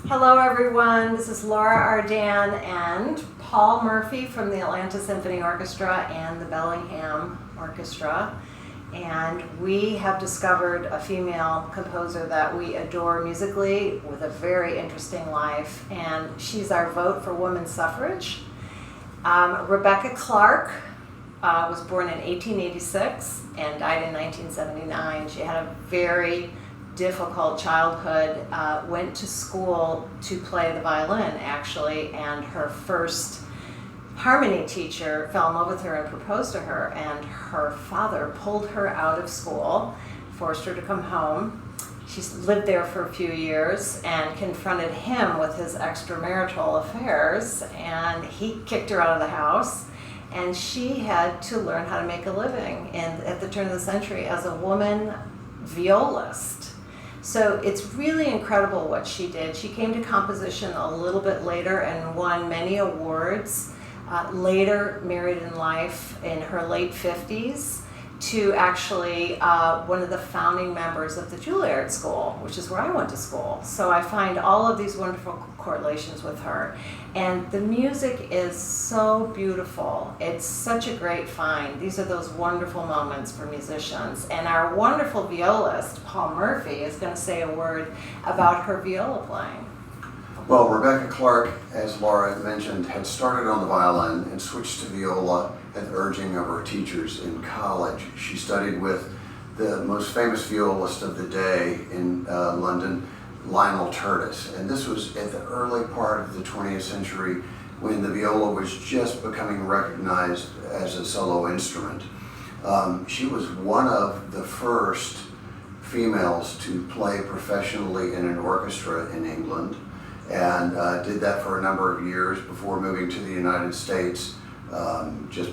Hello everyone, this is Laura Ardan and Paul Murphy from the Atlanta Symphony Orchestra and the Bellingham Orchestra. And we have discovered a female composer that we adore musically with a very interesting life, and she's our vote for women's suffrage. Rebecca Clarke was born in 1886 and died in 1979. She had a very difficult childhood, went to school to play the violin actually, and her first harmony teacher fell in love with her and proposed to her, and her father pulled her out of school, forced her to come home. She lived there for a few years and confronted him with his extramarital affairs, and he kicked her out of the house, and she had to learn how to make a living at the turn of the century as a woman violist. So it's really incredible what she did. She came to composition a little bit later and won many awards. Later married in life in her late 50s to actually one of the founding members of the Juilliard School, which is where I went to school. So I find all of these wonderful correlations with her. And the music is so beautiful. It's such a great find. These are those wonderful moments for musicians. And our wonderful violist, Paul Murphy, is going to say a word about her viola playing. Well, Rebecca Clarke, as Laura had mentioned, had started on the violin and switched to viola at the urging of her teachers in college. She studied with the most famous violist of the day in London, Lionel Curtis. And this was at the early part of the 20th century when the viola was just becoming recognized as a solo instrument. She was one of the first females to play professionally in an orchestra in England, and did that for a number of years before moving to the United States just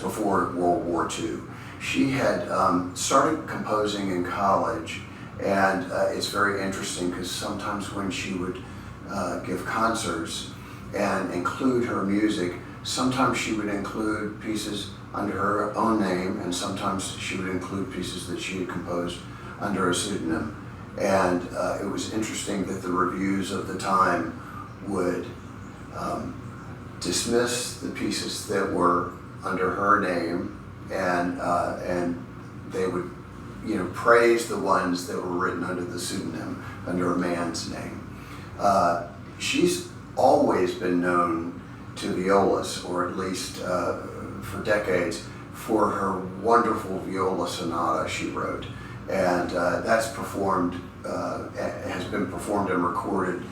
before World War II. She had started composing in college, and it's very interesting because sometimes when she would give concerts and include her music, sometimes she would include pieces under her own name, and sometimes she would include pieces that she had composed under a pseudonym. And it was interesting that the reviews of the time would dismiss the pieces that were under her name, and they would, praise the ones that were written under the pseudonym, under a man's name. She's always been known to violists, or at least for decades, for her wonderful viola sonata she wrote. And that's has been performed and recorded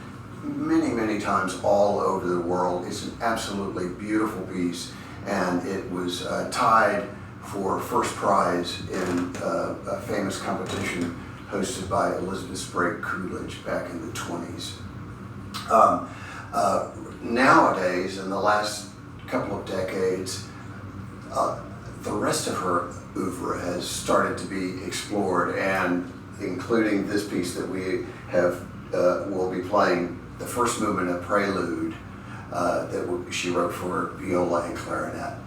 many times all over the world. It's an absolutely beautiful piece, and it was tied for first prize in a famous competition hosted by Elizabeth Sprague Coolidge back in the 20s. Nowadays, in the last couple of decades, the rest of her oeuvre has started to be explored, and including this piece that we will be playing, the first movement of Prelude that she wrote for viola and clarinet.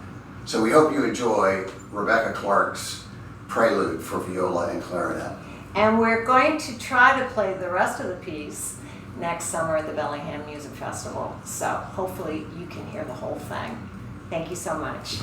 So we hope you enjoy Rebecca Clarke's Prelude for viola and clarinet. And we're going to try to play the rest of the piece next summer at the Bellingham Music Festival. So hopefully you can hear the whole thing. Thank you so much.